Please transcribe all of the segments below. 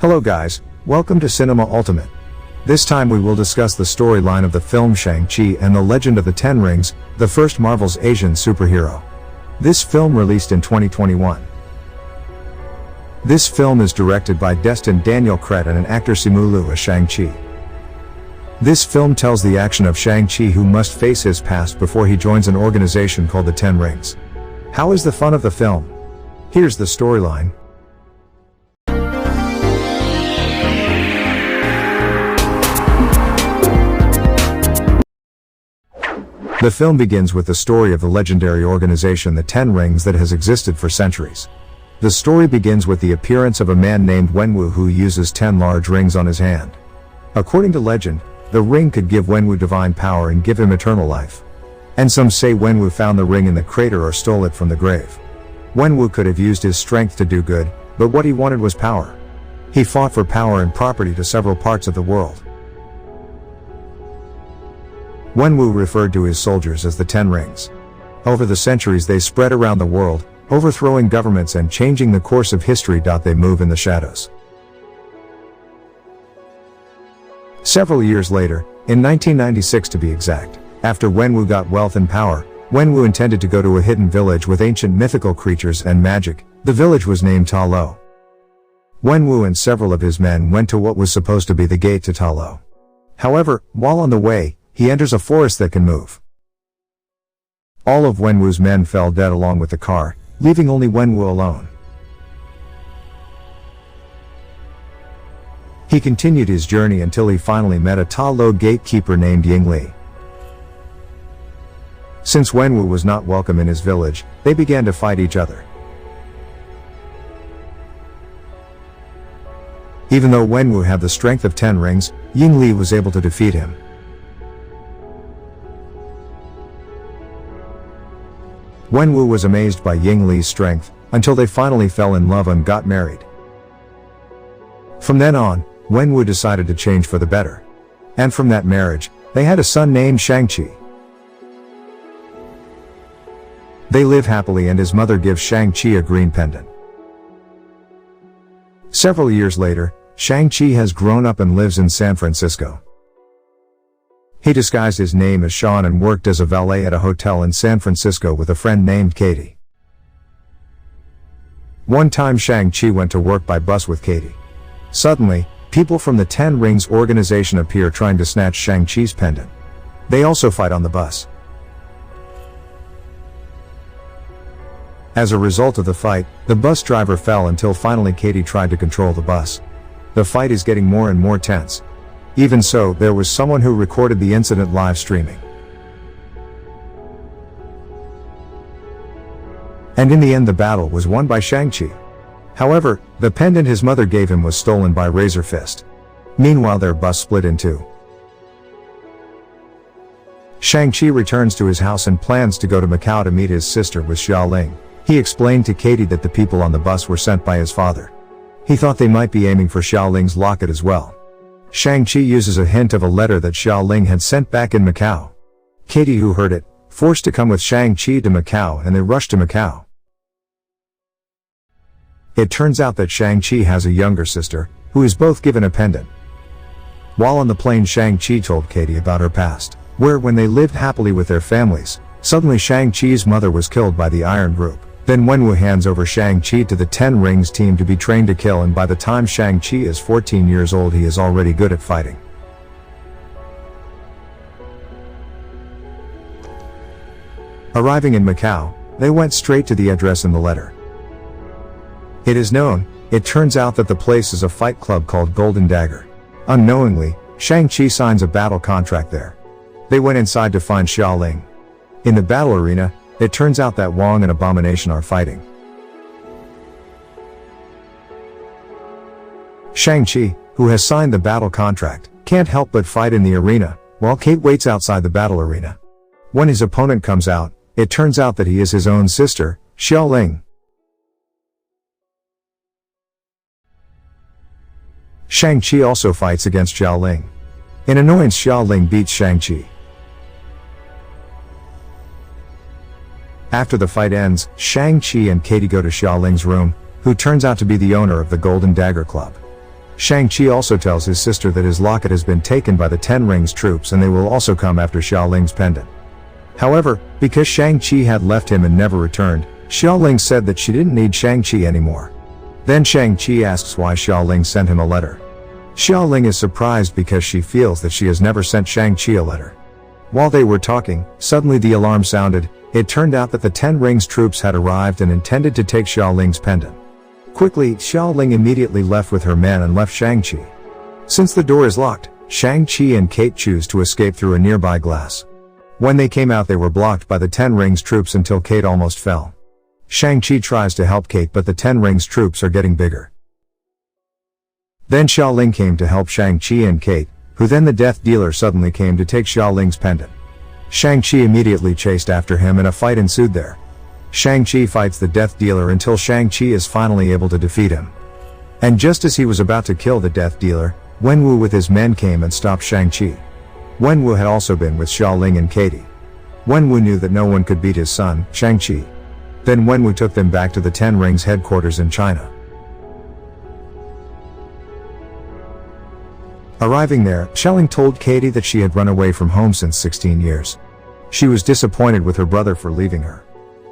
Hello guys, welcome to Cinema Ultimate. This time we will discuss the storyline of the film Shang Chi and the Legend of the Ten Rings, the first Marvel's Asian superhero. This film released in 2021. This film is directed by Destin Daniel Cretton and actor Simu Liu as Shang Chi. This film tells the action of Shang Chi, who must face his past before he joins an organization called the Ten Rings. How is the fun of the film? Here's the storyline. The film begins with the story of the legendary organization the Ten Rings that has existed for centuries. The story begins with the appearance of a man named Wenwu who uses 10 large rings on his hand. According to legend, the ring could give Wenwu divine power and give him eternal life. And some say Wenwu found the ring in the crater or stole it from the grave. Wenwu could have used his strength to do good, but what he wanted was power. He fought for power and property to several parts of the world. Wenwu referred to his soldiers as the Ten Rings. Over the centuries they spread around the world, overthrowing governments and changing the course of history. They move in the shadows. Several years later, in 1996 to be exact, after Wenwu got wealth and power, Wenwu intended to go to a hidden village with ancient mythical creatures and magic. The village was named Ta Lo. Wenwu and several of his men went to what was supposed to be the gate to Ta Lo. However, while on the way, he enters a forest that can move. All of Wenwu's men fell dead along with the car, leaving only Wenwu alone. He continued his journey until he finally met a Ta Lo gatekeeper named Ying Li. Since Wenwu was not welcome in his village, they began to fight each other. Even though Wenwu had the strength of 10 rings, Ying Li was able to defeat him. Wenwu was amazed by Ying Li's strength, until they finally fell in love and got married. From then on, Wenwu decided to change for the better. And from that marriage, they had a son named Shang Chi. They live happily and his mother gives Shang Chi a green pendant. Several years later, Shang Chi has grown up and lives in San Francisco. He disguised his name as Sean and worked as a valet at a hotel in San Francisco with a friend named Katie. One time Shang Chi went to work by bus with Katie. Suddenly, people from the Ten Rings organization appear trying to snatch Shang Chi's pendant. They also fight on the bus. As a result of the fight, the bus driver fell until finally Katie tried to control the bus. The fight is getting more and more tense. Even so, there was someone who recorded the incident live streaming. And in the end the battle was won by Shang Chi. However, the pendant his mother gave him was stolen by Razor Fist. Meanwhile their bus split in two. Shang Chi returns to his house and plans to go to Macau to meet his sister with Xia Ling. He explained to Katie that the people on the bus were sent by his father. He thought they might be aiming for Xia Ling's locket as well. Shang Chi uses a hint of a letter that Xia Ling had sent back in Macau. Katie, who heard it, forced to come with Shang Chi to Macau and they rushed to Macau. It turns out that Shang Chi has a younger sister, who is both given a pendant. While on the plane Shang Chi told Katie about her past, where when they lived happily with their families, suddenly Shang Chi's mother was killed by the Iron Group. Then Wenwu hands over Shang Chi to the Ten Rings team to be trained to kill, and by the time Shang Chi is 14 years old he is already good at fighting. Arriving in Macau, they went straight to the address in the letter. It turns out that the place is a fight club called Golden Dagger. Unknowingly, Shang Chi signs a battle contract there. They went inside to find Xia Ling. In the battle arena, it turns out that Wong and Abomination are fighting. Shang Chi, who has signed the battle contract, can't help but fight in the arena, while Kate waits outside the battle arena. When his opponent comes out, it turns out that he is his own sister, Xia Ling. Shang Chi also fights against Xia Ling. In annoyance, Xia Ling beats Shang Chi. After the fight ends, Shang Chi and Katie go to Xia Ling's room, who turns out to be the owner of the Golden Dagger Club. Shang Chi also tells his sister that his locket has been taken by the Ten Rings troops and they will also come after Xiao Ling's pendant. However, because Shang Chi had left him and never returned, Xiao Ling said that she didn't need Shang Chi anymore. Then Shang Chi asks why Xiao Ling sent him a letter. Xiao Ling is surprised because she feels that she has never sent Shang Chi a letter. While they were talking, suddenly the alarm sounded. It turned out that the Ten Rings troops had arrived and intended to take Xiao Ling's pendant. Quickly, Xiao Ling immediately left with her men and left Shang-Chi. Since the door is locked, Shang-Chi and Kate choose to escape through a nearby glass. When they came out they were blocked by the Ten Rings troops until Kate almost fell. Shang-Chi tries to help Kate but the Ten Rings troops are getting bigger. Then Xiao Ling came to help Shang-Chi and Kate, who then the Death Dealer suddenly came to take Xiao Ling's pendant. Shang-Chi immediately chased after him and a fight ensued there. Shang-Chi fights the Death Dealer until Shang-Chi is finally able to defeat him. And just as he was about to kill the Death Dealer, Wenwu with his men came and stopped Shang-Chi. Wenwu had also been with Xiao Ling and Katie. Wenwu knew that no one could beat his son, Shang-Chi. Then Wenwu took them back to the Ten Rings headquarters in China. Arriving there, Xiao Ling told Katie that she had run away from home since 16 years. She was disappointed with her brother for leaving her.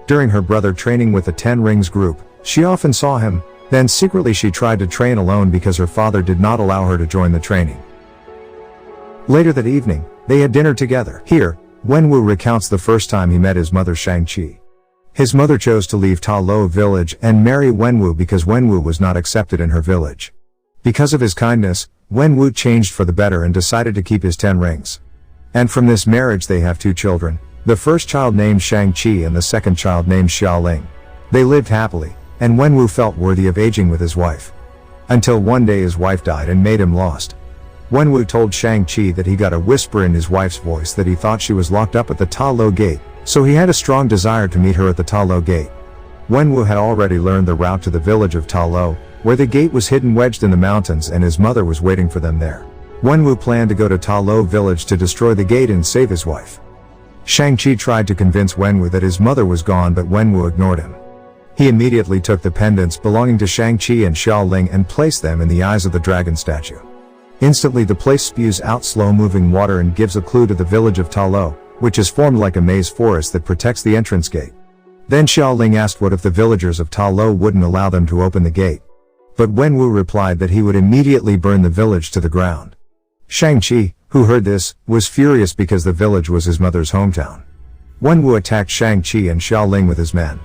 During her brother training with the Ten Rings group, she often saw him, then secretly she tried to train alone because her father did not allow her to join the training. Later that evening, they had dinner together. Here, Wenwu recounts the first time he met his mother Shang-Chi. His mother chose to leave Ta Lo village and marry Wenwu because Wenwu was not accepted in her village. Because of his kindness, Wenwu changed for the better and decided to keep his 10 rings. And from this marriage they have 2 children, the first child named Shang-Chi and the second child named Xiao Ling. They lived happily, and Wenwu felt worthy of aging with his wife. Until one day his wife died and made him lost. Wenwu told Shang-Chi that he got a whisper in his wife's voice that he thought she was locked up at the Ta Lo gate, so he had a strong desire to meet her at the Ta Lo gate. Wenwu had already learned the route to the village of Ta Lo, where the gate was hidden wedged in the mountains and his mother was waiting for them there. Wenwu planned to go to Ta Lo village to destroy the gate and save his wife. Shang-Chi tried to convince Wenwu that his mother was gone but Wenwu ignored him. He immediately took the pendants belonging to Shang-Chi and Xiao Ling and placed them in the eyes of the dragon statue. Instantly the place spews out slow-moving water and gives a clue to the village of Ta Lo, which is formed like a maze forest that protects the entrance gate. Then Xiao Ling asked what if the villagers of Ta Lo wouldn't allow them to open the gate. But Wenwu replied that he would immediately burn the village to the ground. Shang-Chi, who heard this, was furious because the village was his mother's hometown. Wenwu attacked Shang-Chi and Xiao Ling with his men.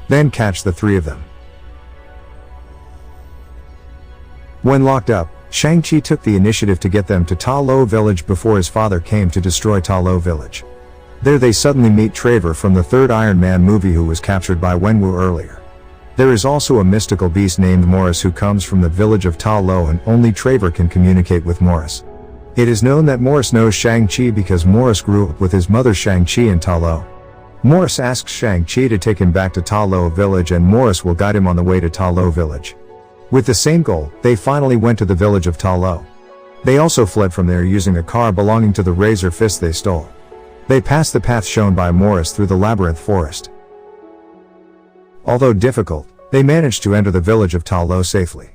Then catch the 3 of them. When locked up, Shang-Chi took the initiative to get them to Ta Lo village before his father came to destroy Ta Lo village. There they suddenly meet Trevor from the 3rd Iron Man movie who was captured by Wenwu earlier. There is also a mystical beast named Morris who comes from the village of Ta Lo and only Trevor can communicate with Morris. It is known that Morris knows Shang-Chi because Morris grew up with his mother Shang-Chi in Ta Lo. Morris asks Shang-Chi to take him back to Ta Lo village and Morris will guide him on the way to Ta Lo village. With the same goal, they finally went to the village of Ta Lo. They also fled from there using a car belonging to the Razor Fist they stole. They passed the path shown by Morris through the labyrinth forest. Although difficult, they managed to enter the village of Ta Lo safely.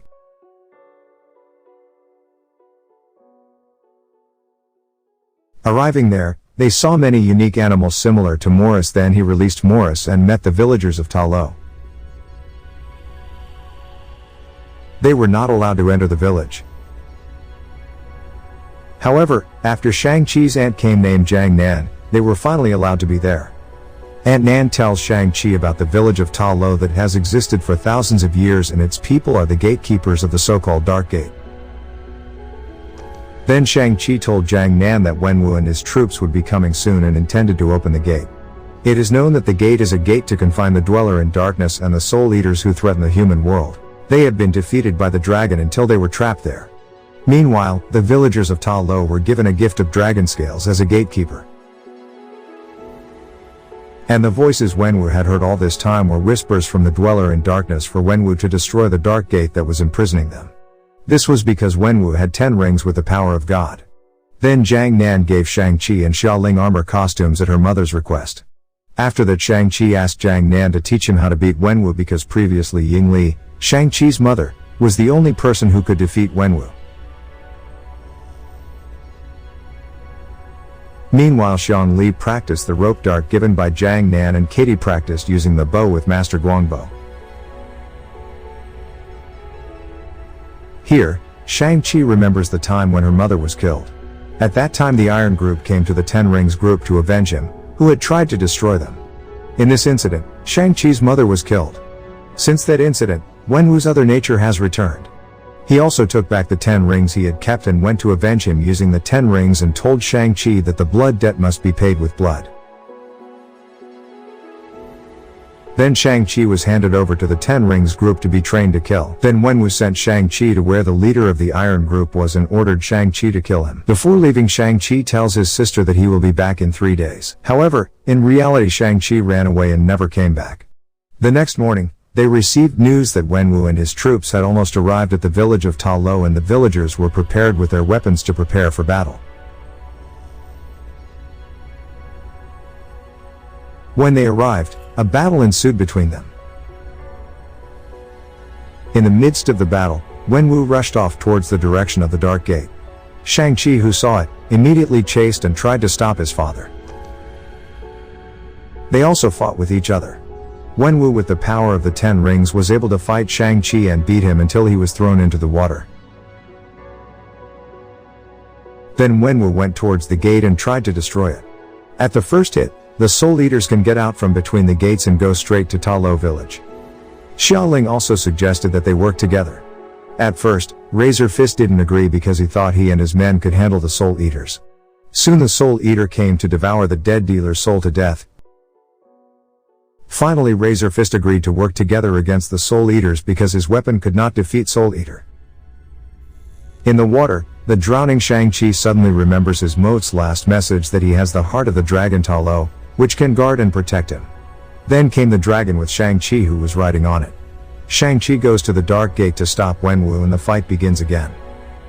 Arriving there, they saw many unique animals similar to Morris. Then he released Morris and met the villagers of Ta Lo. They were not allowed to enter the village. However, after Shang-Chi's aunt came named Jiang Nan, they were finally allowed to be there. Aunt Nan tells Shang-Chi about the village of Ta Lo that has existed for thousands of years and its people are the gatekeepers of the so-called Dark Gate. Then Shang-Chi told Jiang Nan that Wenwu and his troops would be coming soon and intended to open the gate. It is known that the gate is a gate to confine the dweller in darkness and the soul eaters who threaten the human world. They had been defeated by the dragon until they were trapped there. Meanwhile, the villagers of Ta Lo were given a gift of dragon scales as a gatekeeper. And the voices Wenwu had heard all this time were whispers from the dweller in darkness for Wenwu to destroy the dark gate that was imprisoning them. This was because Wenwu had 10 rings with the power of God. Then Jiang Nan gave Shang-Chi and Xiao Ling armor costumes at her mother's request. After that Shang-Chi asked Jiang Nan to teach him how to beat Wenwu because previously Ying Li, Shang-Chi's mother, was the only person who could defeat Wenwu. Meanwhile, Shang Li practiced the rope dart given by Jiang Nan, and Katie practiced using the bow with Master Guangbo. Here, Shang Chi remembers the time when her mother was killed. At that time, the Iron Group came to the Ten Rings group to avenge him, who had tried to destroy them. In this incident, Shang Chi's mother was killed. Since that incident, Wenwu's other nature has returned. He also took back the 10 rings he had kept and went to avenge him using the 10 rings, and told Shang Chi that the blood debt must be paid with blood. Then Shang Chi was handed over to the 10 rings group to be trained to kill. Then Wenwu sent Shang Chi to where the leader of the Iron Group was and ordered Shang Chi to kill him. Before leaving, Shang Chi tells his sister that he will be back in 3 days. However, in reality, Shang Chi ran away and never came back. The next morning, they received news that Wenwu and his troops had almost arrived at the village of Ta Lo, and the villagers were prepared with their weapons to prepare for battle. When they arrived, a battle ensued between them. In the midst of the battle, Wenwu rushed off towards the direction of the Dark Gate. Shang Chi, who saw it, immediately chased and tried to stop his father. They also fought with each other. Wenwu, with the power of the 10 rings, was able to fight Shang Chi and beat him until he was thrown into the water. Then Wenwu went towards the gate and tried to destroy it. At the first hit, the Soul Eaters can get out from between the gates and go straight to Ta Lo village. Xiaoling also suggested that they work together. At first, Razor Fist didn't agree because he thought he and his men could handle the Soul Eaters. Soon the Soul Eater came to devour the dead dealer's soul to death. Finally, Razor Fist agreed to work together against the Soul Eaters because his weapon could not defeat Soul Eater. In the water, the drowning Shang-Chi suddenly remembers his mote's last message that he has the heart of the dragon Ta Lo, which can guard and protect him. Then came the dragon with Shang-Chi, who was riding on it. Shang-Chi goes to the Dark Gate to stop Wenwu, and the fight begins again.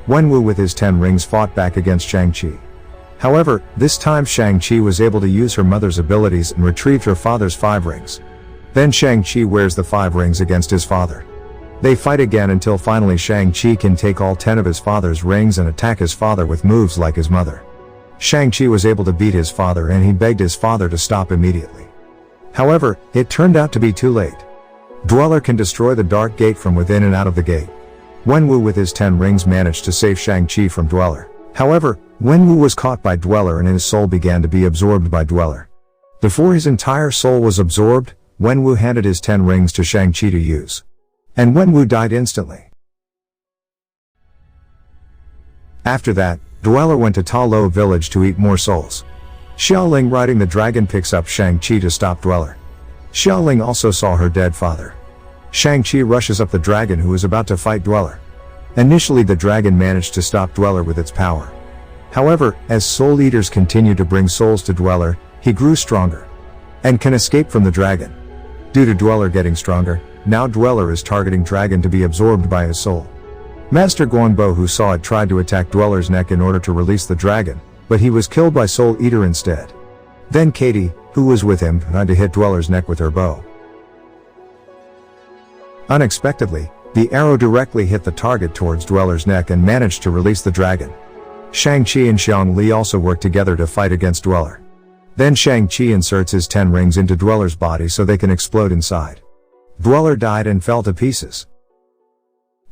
Wenwu with his 10 rings fought back against Shang-Chi. However, this time Shang-Chi was able to use her mother's abilities and retrieved her father's 5 rings. Then Shang-Chi wears the 5 rings against his father. They fight again until finally Shang-Chi can take all 10 of his father's rings and attack his father with moves like his mother. Shang-Chi was able to beat his father, and he begged his father to stop immediately. However, it turned out to be too late. Dweller can destroy the Dark Gate from within and out of the gate. Wenwu with his 10 rings managed to save Shang-Chi from Dweller. However, Wenwu was caught by Dweller and his soul began to be absorbed by Dweller. Before his entire soul was absorbed, Wenwu handed his 10 rings to Shang-Chi to use. And Wenwu died instantly. After that, Dweller went to Ta Lo village to eat more souls. Xiaoling riding the dragon picks up Shang-Chi to stop Dweller. Xiaoling also saw her dead father. Shang-Chi rushes up the dragon, who is about to fight Dweller. Initially, the dragon managed to stop Dweller with its power. However, as Soul Eaters continued to bring souls to Dweller, he grew stronger and can escape from the dragon. Due to Dweller getting stronger, now Dweller is targeting dragon to be absorbed by his soul. Master Guangbo, who saw it, tried to attack Dweller's neck in order to release the dragon, but he was killed by Soul Eater instead. Then Katie, who was with him, tried to hit Dweller's neck with her bow. Unexpectedly, the arrow directly hit the target towards Dweller's neck and managed to release the dragon. Shang-Chi and Shang Li also worked together to fight against Dweller. Then Shang-Chi inserts his 10 rings into Dweller's body so they can explode inside. Dweller died and fell to pieces.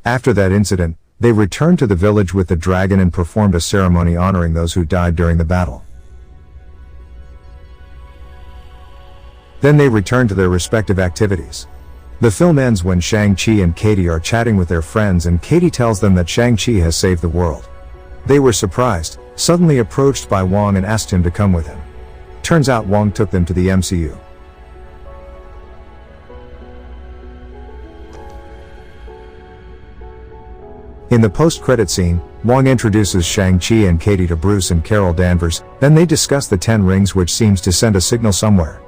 After that incident, they returned to the village with the dragon and performed a ceremony honoring those who died during the battle. Then they returned to their respective activities. The film ends when Shang-Chi and Katie are chatting with their friends, and Katie tells them that Shang-Chi has saved the world. They were surprised, suddenly approached by Wong and asked him to come with him. Turns out Wong took them to the MCU. In the post-credit scene, Wong introduces Shang-Chi and Katie to Bruce and Carol Danvers, then they discuss the 10 rings, which seems to send a signal somewhere.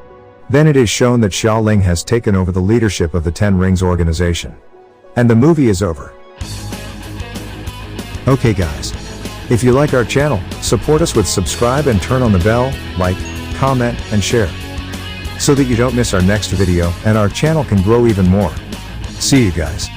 Then it is shown that Xiaoling has taken over the leadership of the 10 Rings organization. And the movie is over. Okay guys. If you like our channel, support us with subscribe and turn on the bell, like, comment, and share. So that you don't miss our next video and our channel can grow even more. See you guys.